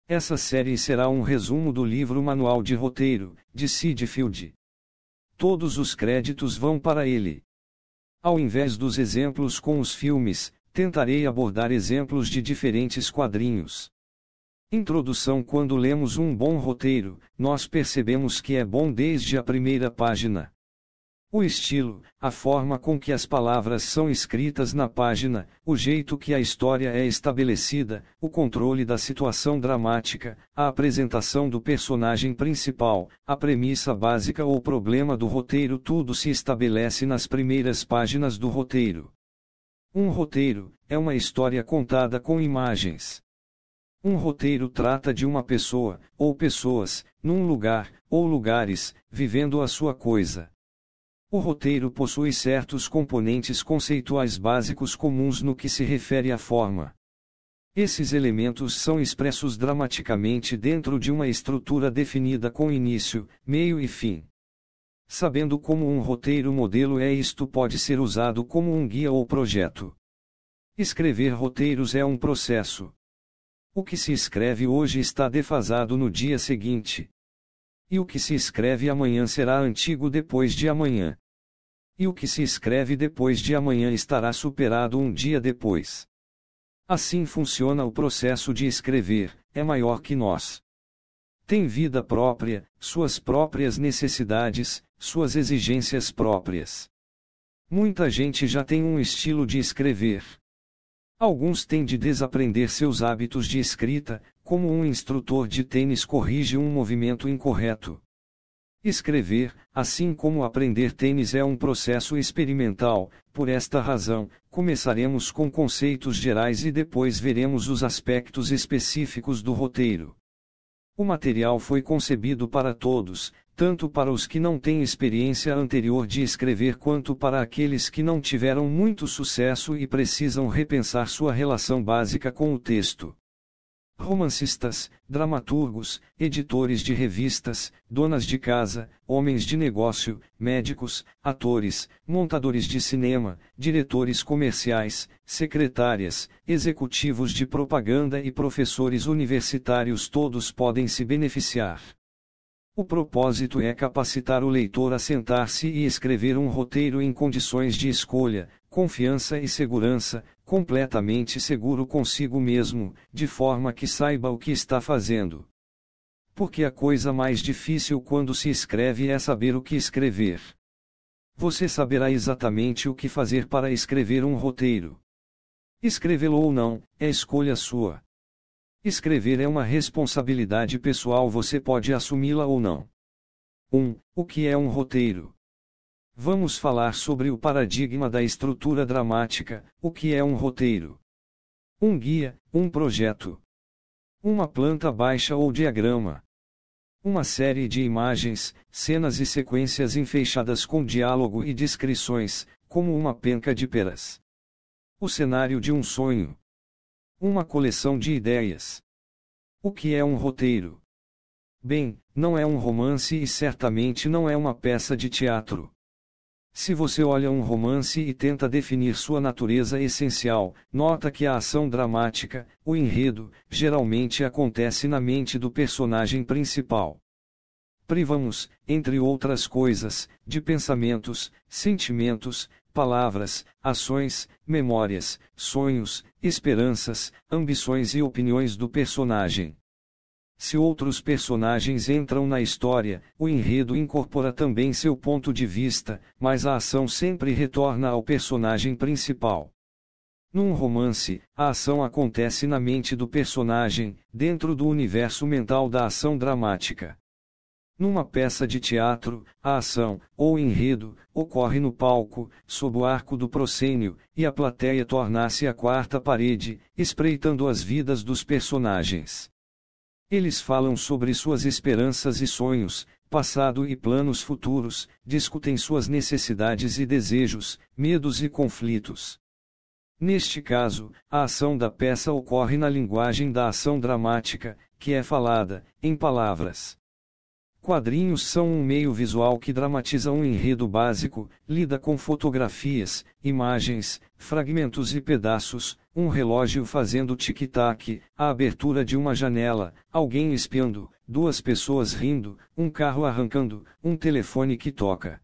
Essa série será um resumo do livro Manual de Roteiro, de Sid Field. Todos os créditos vão para ele. Ao invés dos exemplos com os filmes, tentarei abordar exemplos de diferentes quadrinhos. Introdução. Quando lemos um bom roteiro, nós percebemos que é bom desde a primeira página. O estilo, a forma com que as palavras são escritas na página, o jeito que a história é estabelecida, o controle da situação dramática, a apresentação do personagem principal, a premissa básica ou problema do roteiro, tudo se estabelece nas primeiras páginas do roteiro. Um roteiro é uma história contada com imagens. Um roteiro trata de uma pessoa, ou pessoas, num lugar, ou lugares, vivendo a sua coisa. O roteiro possui certos componentes conceituais básicos comuns no que se refere à forma. Esses elementos são expressos dramaticamente dentro de uma estrutura definida com início, meio e fim. Sabendo como um roteiro modelo é, isto pode ser usado como um guia ou projeto. Escrever roteiros é um processo. O que se escreve hoje está defasado no dia seguinte. E o que se escreve amanhã será antigo depois de amanhã. E o que se escreve depois de amanhã estará superado um dia depois. Assim funciona o processo de escrever, é maior que nós. Tem vida própria, suas próprias necessidades, suas exigências próprias. Muita gente já tem um estilo de escrever. Alguns têm de desaprender seus hábitos de escrita, como um instrutor de tênis corrige um movimento incorreto. Escrever, assim como aprender tênis, é um processo experimental. Por esta razão, começaremos com conceitos gerais e depois veremos os aspectos específicos do roteiro. O material foi concebido para todos, tanto para os que não têm experiência anterior de escrever quanto para aqueles que não tiveram muito sucesso e precisam repensar sua relação básica com o texto. Romancistas, dramaturgos, editores de revistas, donas de casa, homens de negócio, médicos, atores, montadores de cinema, diretores comerciais, secretárias, executivos de propaganda e professores universitários, todos podem se beneficiar. O propósito é capacitar o leitor a sentar-se e escrever um roteiro em condições de escolha, confiança e segurança, completamente seguro consigo mesmo, de forma que saiba o que está fazendo. Porque a coisa mais difícil quando se escreve é saber o que escrever. Você saberá exatamente o que fazer para escrever um roteiro. Escrevê-lo ou não, é escolha sua. Escrever é uma responsabilidade pessoal, você pode assumi-la ou não. 1. O que é um roteiro? Vamos falar sobre o paradigma da estrutura dramática. O que é um roteiro? Um guia, um projeto. Uma planta baixa ou diagrama. Uma série de imagens, cenas e sequências enfeixadas com diálogo e descrições, como uma penca de peras. O cenário de um sonho. Uma coleção de ideias. O que é um roteiro? Bem, não é um romance e certamente não é uma peça de teatro. Se você olha um romance e tenta definir sua natureza essencial, nota que a ação dramática, o enredo, geralmente acontece na mente do personagem principal. Privamos, entre outras coisas, de pensamentos, sentimentos, palavras, ações, memórias, sonhos, esperanças, ambições e opiniões do personagem. Se outros personagens entram na história, o enredo incorpora também seu ponto de vista, mas a ação sempre retorna ao personagem principal. Num romance, a ação acontece na mente do personagem, dentro do universo mental da ação dramática. Numa peça de teatro, a ação, ou enredo, ocorre no palco, sob o arco do proscênio, e a plateia torna-se a quarta parede, espreitando as vidas dos personagens. Eles falam sobre suas esperanças e sonhos, passado e planos futuros, discutem suas necessidades e desejos, medos e conflitos. Neste caso, a ação da peça ocorre na linguagem da ação dramática, que é falada, em palavras. Quadrinhos são um meio visual que dramatiza um enredo básico, lida com fotografias, imagens, fragmentos e pedaços, um relógio fazendo tic-tac, a abertura de uma janela, alguém espiando, duas pessoas rindo, um carro arrancando, um telefone que toca.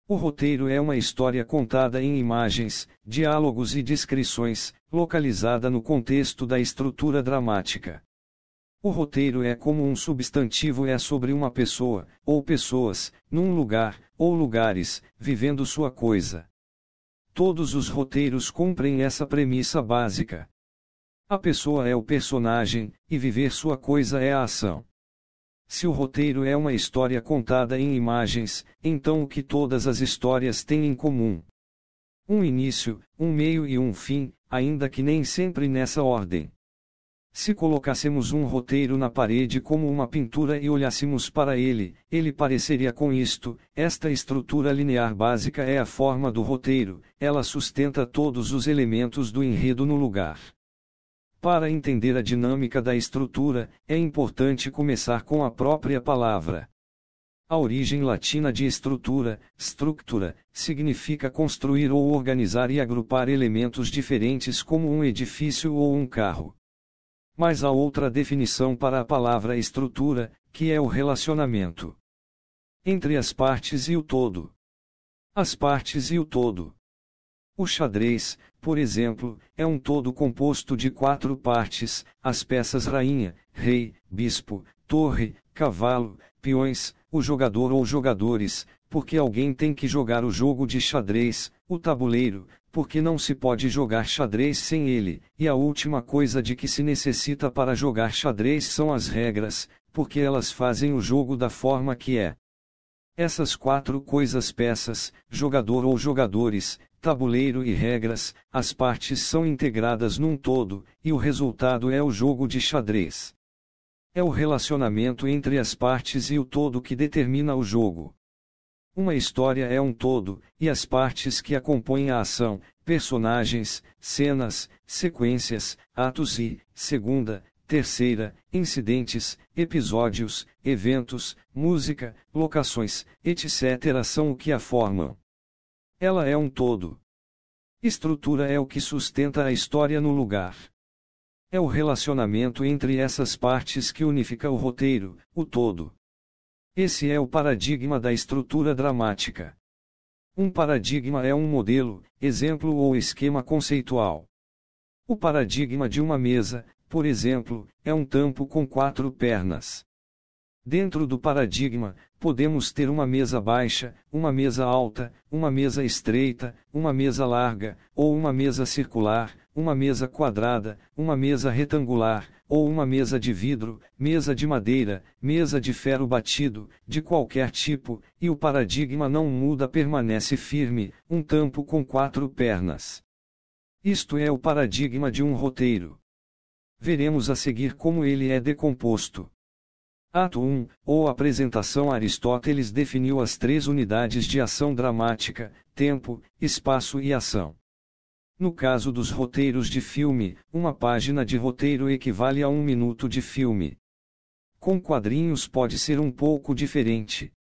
O roteiro é uma história contada em imagens, diálogos e descrições, localizada no contexto da estrutura dramática. O roteiro é como um substantivo, é sobre uma pessoa, ou pessoas, num lugar, ou lugares, vivendo sua coisa. Todos os roteiros cumprem essa premissa básica. A pessoa é o personagem, e viver sua coisa é a ação. Se o roteiro é uma história contada em imagens, então o que todas as histórias têm em comum? Um início, um meio e um fim, ainda que nem sempre nessa ordem. Se colocássemos um roteiro na parede como uma pintura e olhássemos para ele, ele pareceria com isto: esta estrutura linear básica é a forma do roteiro, ela sustenta todos os elementos do enredo no lugar. Para entender a dinâmica da estrutura, é importante começar com a própria palavra. A origem latina de estrutura, structura, significa construir ou organizar e agrupar elementos diferentes como um edifício ou um carro. Mas há outra definição para a palavra estrutura, que é o relacionamento entre as partes e o todo. As partes e o todo. O xadrez, por exemplo, é um todo composto de 4 partes: as peças rainha, rei, bispo, torre, cavalo, peões, o jogador ou jogadores, porque alguém tem que jogar o jogo de xadrez, o tabuleiro, porque não se pode jogar xadrez sem ele, e a última coisa de que se necessita para jogar xadrez são as regras, porque elas fazem o jogo da forma que é. Essas 4 coisas: peças, jogador ou jogadores, tabuleiro e regras, as partes são integradas num todo, e o resultado é o jogo de xadrez. É o relacionamento entre as partes e o todo que determina o jogo. Uma história é um todo, e as partes que a compõem a ação, personagens, cenas, sequências, atos e, segunda, terceira, incidentes, episódios, eventos, música, locações, etc. são o que a formam. Ela é um todo. Estrutura é o que sustenta a história no lugar. É o relacionamento entre essas partes que unifica o roteiro, o todo. Esse é o paradigma da estrutura dramática. Um paradigma é um modelo, exemplo ou esquema conceitual. O paradigma de uma mesa, por exemplo, é um tampo com 4 pernas. Dentro do paradigma, podemos ter uma mesa baixa, uma mesa alta, uma mesa estreita, uma mesa larga, ou uma mesa circular, uma mesa quadrada, uma mesa retangular, ou uma mesa de vidro, mesa de madeira, mesa de ferro batido, de qualquer tipo, e o paradigma não muda, permanece firme, um tampo com 4 pernas. Isto é o paradigma de um roteiro. Veremos a seguir como ele é decomposto. Ato 1, ou apresentação. Aristóteles definiu as 3 unidades de ação dramática: tempo, espaço e ação. No caso dos roteiros de filme, uma página de roteiro equivale a 1 minuto de filme. Com quadrinhos pode ser um pouco diferente.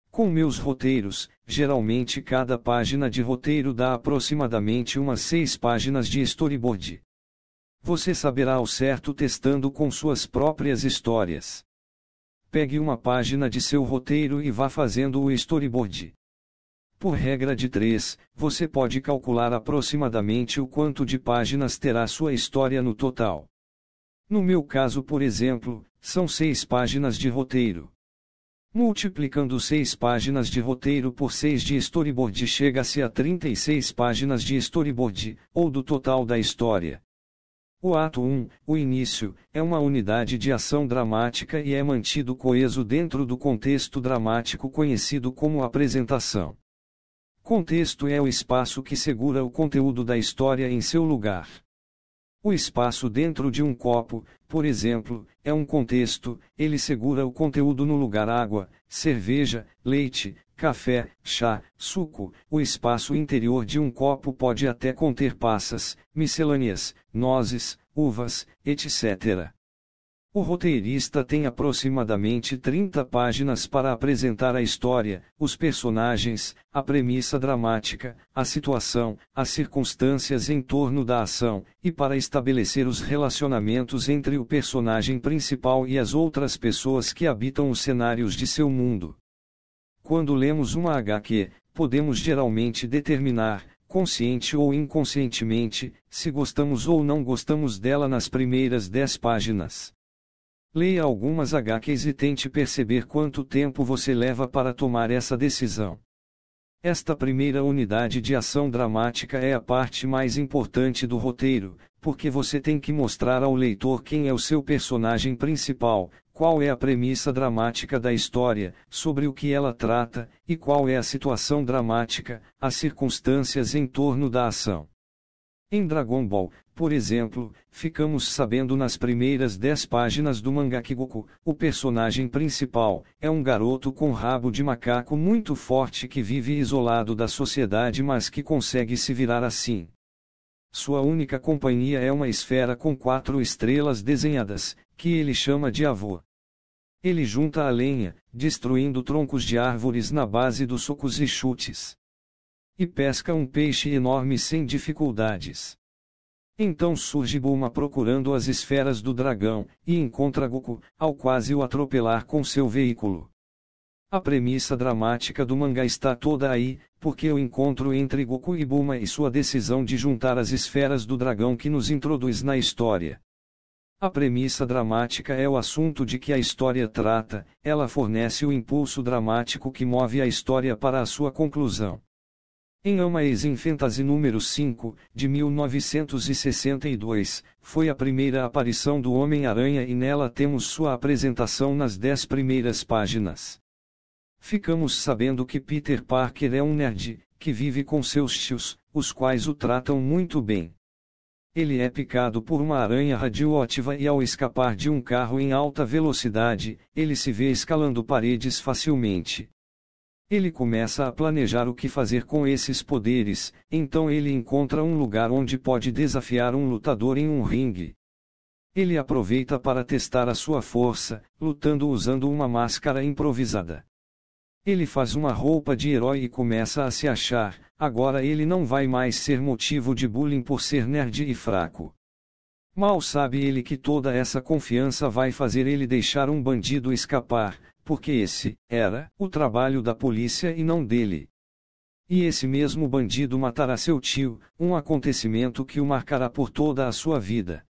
Com meus roteiros, geralmente cada página de roteiro dá aproximadamente umas 6 páginas de storyboard. Você saberá ao certo testando com suas próprias histórias. Pegue uma página de seu roteiro e vá fazendo o storyboard. Por regra de 3, você pode calcular aproximadamente o quanto de páginas terá sua história no total. No meu caso, por exemplo, são 6 páginas de roteiro. Multiplicando 6 páginas de roteiro por 6 de storyboard, chega-se a 36 páginas de storyboard, ou do total da história. O ato 1, o início, é uma unidade de ação dramática e é mantido coeso dentro do contexto dramático conhecido como apresentação. Contexto é o espaço que segura o conteúdo da história em seu lugar. O espaço dentro de um copo, por exemplo, é um contexto, ele segura o conteúdo no lugar: água, cerveja, leite, café, chá, suco. O espaço interior de um copo pode até conter passas, miscelâneas, nozes, uvas, etc. O roteirista tem aproximadamente 30 páginas para apresentar a história, os personagens, a premissa dramática, a situação, as circunstâncias em torno da ação, e para estabelecer os relacionamentos entre o personagem principal e as outras pessoas que habitam os cenários de seu mundo. Quando lemos uma HQ, podemos geralmente determinar, consciente ou inconscientemente, se gostamos ou não gostamos dela nas primeiras 10 páginas. Leia algumas HQs e tente perceber quanto tempo você leva para tomar essa decisão. Esta primeira unidade de ação dramática é a parte mais importante do roteiro, porque você tem que mostrar ao leitor quem é o seu personagem principal, qual é a premissa dramática da história, sobre o que ela trata, e qual é a situação dramática, as circunstâncias em torno da ação. Em Dragon Ball, por exemplo, ficamos sabendo nas primeiras 10 páginas do mangá que Goku, o personagem principal, é um garoto com rabo de macaco muito forte que vive isolado da sociedade mas que consegue se virar assim. Sua única companhia é uma esfera com 4 estrelas desenhadas, que ele chama de avô. Ele junta a lenha, destruindo troncos de árvores na base dos socos e chutes. E pesca um peixe enorme sem dificuldades. Então surge Bulma procurando as esferas do dragão, e encontra Goku, ao quase o atropelar com seu veículo. A premissa dramática do mangá está toda aí, porque o encontro entre Goku e Bulma e sua decisão de juntar as esferas do dragão que nos introduz na história. A premissa dramática é o assunto de que a história trata, ela fornece o impulso dramático que move a história para a sua conclusão. Em Amazing Fantasy número 5, de 1962, foi a primeira aparição do Homem-Aranha e nela temos sua apresentação nas 10 primeiras páginas. Ficamos sabendo que Peter Parker é um nerd, que vive com seus tios, os quais o tratam muito bem. Ele é picado por uma aranha radioativa e ao escapar de um carro em alta velocidade, ele se vê escalando paredes facilmente. Ele começa a planejar o que fazer com esses poderes, então ele encontra um lugar onde pode desafiar um lutador em um ringue. Ele aproveita para testar a sua força, lutando usando uma máscara improvisada. Ele faz uma roupa de herói e começa a se achar, agora ele não vai mais ser motivo de bullying por ser nerd e fraco. Mal sabe ele que toda essa confiança vai fazer ele deixar um bandido escapar, porque esse era o trabalho da polícia e não dele. E esse mesmo bandido matará seu tio, um acontecimento que o marcará por toda a sua vida.